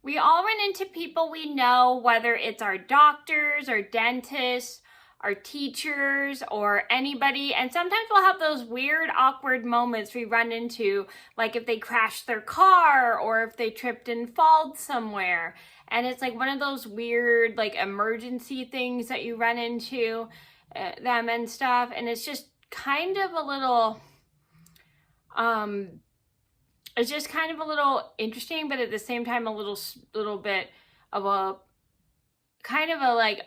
We all run into people we know, whether it's our doctors, our dentists, our teachers, or anybody. And sometimes we'll have those weird, awkward moments we run into, like if they crashed their car or if they tripped and falled somewhere. And it's like one of those weird, like emergency things that you run into them and stuff. And it's just kind of a little, it's just kind of a little interesting, but at the same time, a little bit of a kind of a like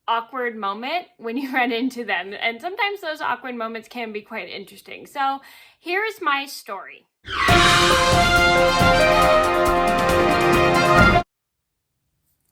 awkward moment when you run into them. And sometimes those awkward moments can be quite interesting. So here's my story.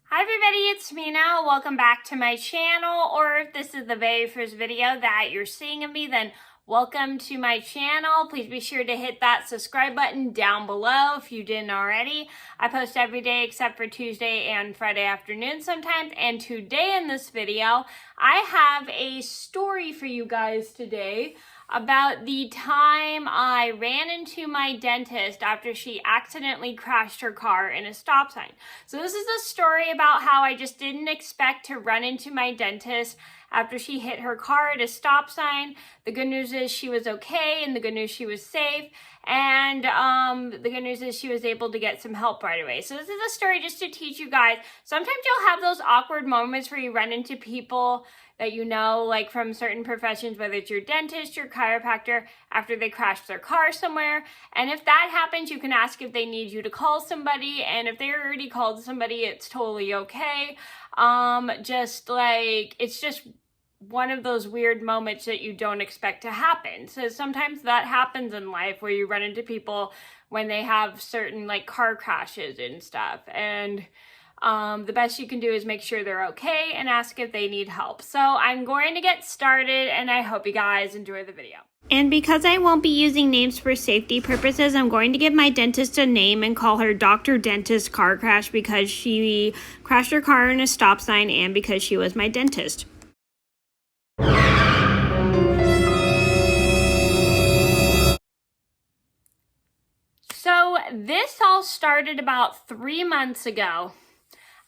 Hi everybody, it's Mena. Welcome back to my channel, or if this is the very first video that you're seeing of me, then welcome to my channel. Please be sure to hit that subscribe button down below if you didn't already. I post every day except for Tuesday and Friday afternoon sometimes. And today in this video, I have a story for you guys today about the time I ran into my dentist after she accidentally crashed her car in a stop sign. So this is a story about how I just didn't expect to run into my dentist after she hit her car at a stop sign. The good news is she was okay, and the good news she was safe, and the good news is she was able to get some help right away. So this is a story just to teach you guys. Sometimes you'll have those awkward moments where you run into people that you know, like from certain professions, whether it's your dentist, your chiropractor, after they crashed their car somewhere. And if that happens, you can ask if they need you to call somebody. And if they already called somebody, it's totally okay. Just like, it's just one of those weird moments that you don't expect to happen. So sometimes that happens in life where you run into people when they have certain like car crashes and stuff. And the best you can do is make sure they're okay and ask if they need help. So I'm going to get started, and I hope you guys enjoy the video. And because I won't be using names for safety purposes, I'm going to give my dentist a name and call her Dr. Dentist Car Crash because she crashed her car in a stop sign and because she was my dentist. So this all started about 3 months ago.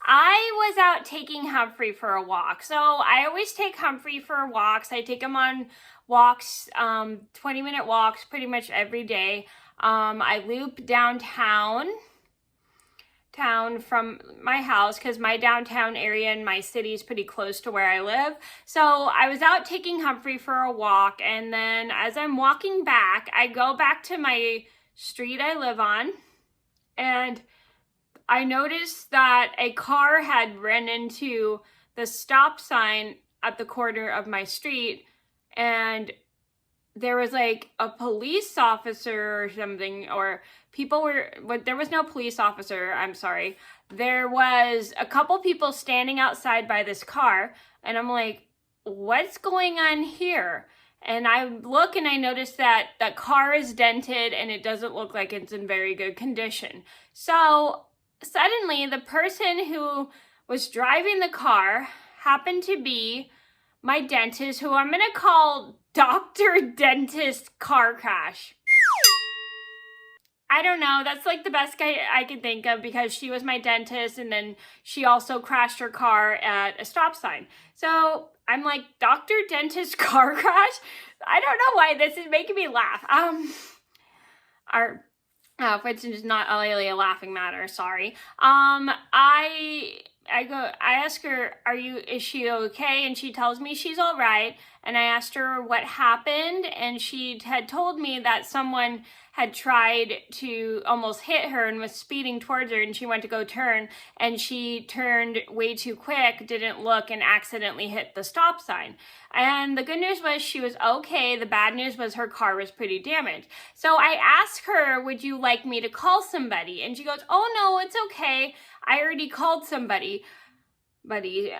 I was out taking Humphrey for a walk. So I always take Humphrey for walks. I take him on walks, 20-minute walks pretty much every day. I loop downtown from my house because my downtown area in my city is pretty close to where I live. So I was out taking Humphrey for a walk, and then as I'm walking back, I go back to my street I live on, and I noticed that a car had run into the stop sign at the corner of my street, and there was like a police officer or something, or people were, but there was no police officer, I'm sorry. There was a couple people standing outside by this car, and I'm like, what's going on here? And I look and I notice that the car is dented and it doesn't look like it's in very good condition. So suddenly, the person who was driving the car happened to be my dentist, who I'm going to call Dr. Dentist Car Crash. I don't know, that's like the best guy I can think of because she was my dentist, and then she also crashed her car at a stop sign. So I'm like, Dr. Dentist Car Crash? I don't know why this is making me laugh. Which is not really a laughing matter, sorry. I ask her, is she okay? And she tells me she's all right. And I asked her what happened, and she had told me that someone had tried to almost hit her and was speeding towards her, and she went to go turn, and she turned way too quick, didn't look, and accidentally hit the stop sign. And the good news was she was okay. The bad news was her car was pretty damaged. So I asked her, would you like me to call somebody? And she goes, oh no, it's okay. I already called somebody, buddy,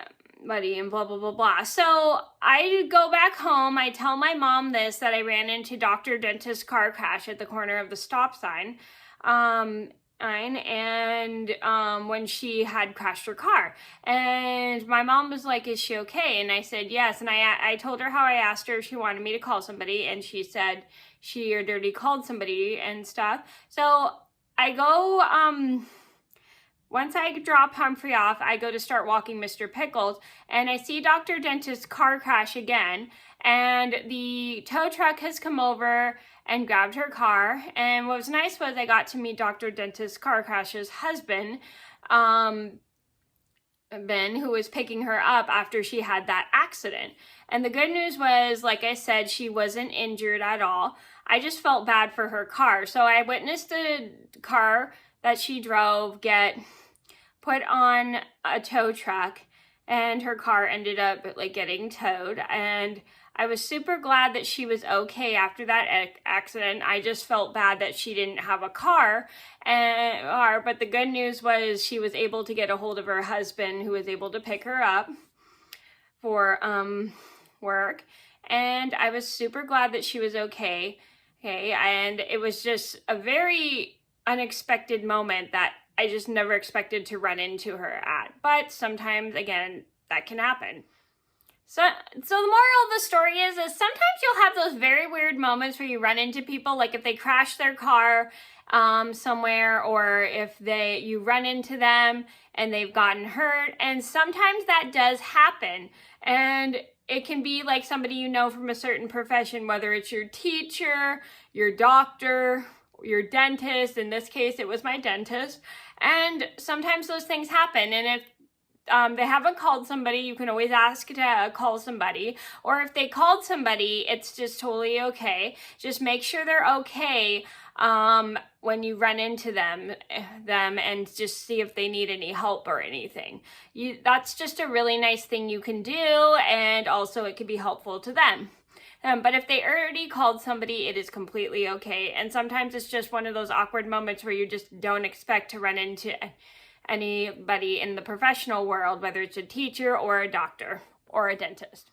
and blah, blah, blah, blah. So I go back home. I tell my mom this, that I ran into Dr. Dentist Car Crash at the corner of the stop sign. When she had crashed her car. And my mom was like, is she okay? And I said, yes. And I told her how I asked her if she wanted me to call somebody, and she said she had already called somebody and stuff. So I go, once I drop Humphrey off, I go to start walking Mr. Pickles, and I see Dr. Dentist's car crash again, and the tow truck has come over and grabbed her car. And what was nice was I got to meet Dr. Dentist's car crash's husband, Ben, who was picking her up after she had that accident. And the good news was, like I said, she wasn't injured at all. I just felt bad for her car. So I witnessed the car that she drove get put on a tow truck, and her car ended up like getting towed. And I was super glad that she was okay after that accident. I just felt bad that she didn't have a car, but the good news was she was able to get a hold of her husband, who was able to pick her up for work. And I was super glad that she was okay. And it was just a very unexpected moment that I just never expected to run into her at. But sometimes, again, that can happen. So the moral of the story is sometimes you'll have those very weird moments where you run into people, like if they crash their car somewhere, or if you run into them and they've gotten hurt. And sometimes that does happen. And it can be like somebody you know from a certain profession, whether it's your teacher, your doctor, your dentist. In this case, it was my dentist. And sometimes those things happen. And if they haven't called somebody, you can always ask to call somebody. Or if they called somebody, it's just totally okay. Just make sure they're okay when you run into them, and just see if they need any help or anything. That's just a really nice thing you can do, and also it could be helpful to them. But if they already called somebody, it is completely okay. And sometimes it's just one of those awkward moments where you just don't expect to run into anybody in the professional world, whether it's a teacher or a doctor or a dentist.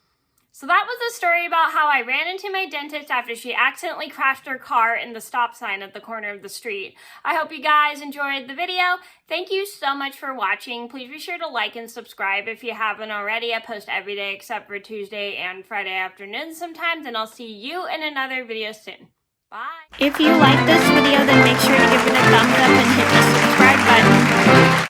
So that was the story about how I ran into my dentist after she accidentally crashed her car in the stop sign at the corner of the street. I hope you guys enjoyed the video. Thank you so much for watching. Please be sure to like and subscribe if you haven't already. I post every day except for Tuesday and Friday afternoons sometimes, and I'll see you in another video soon. Bye. If you like this video, then make sure to give it a thumbs up and hit the subscribe button.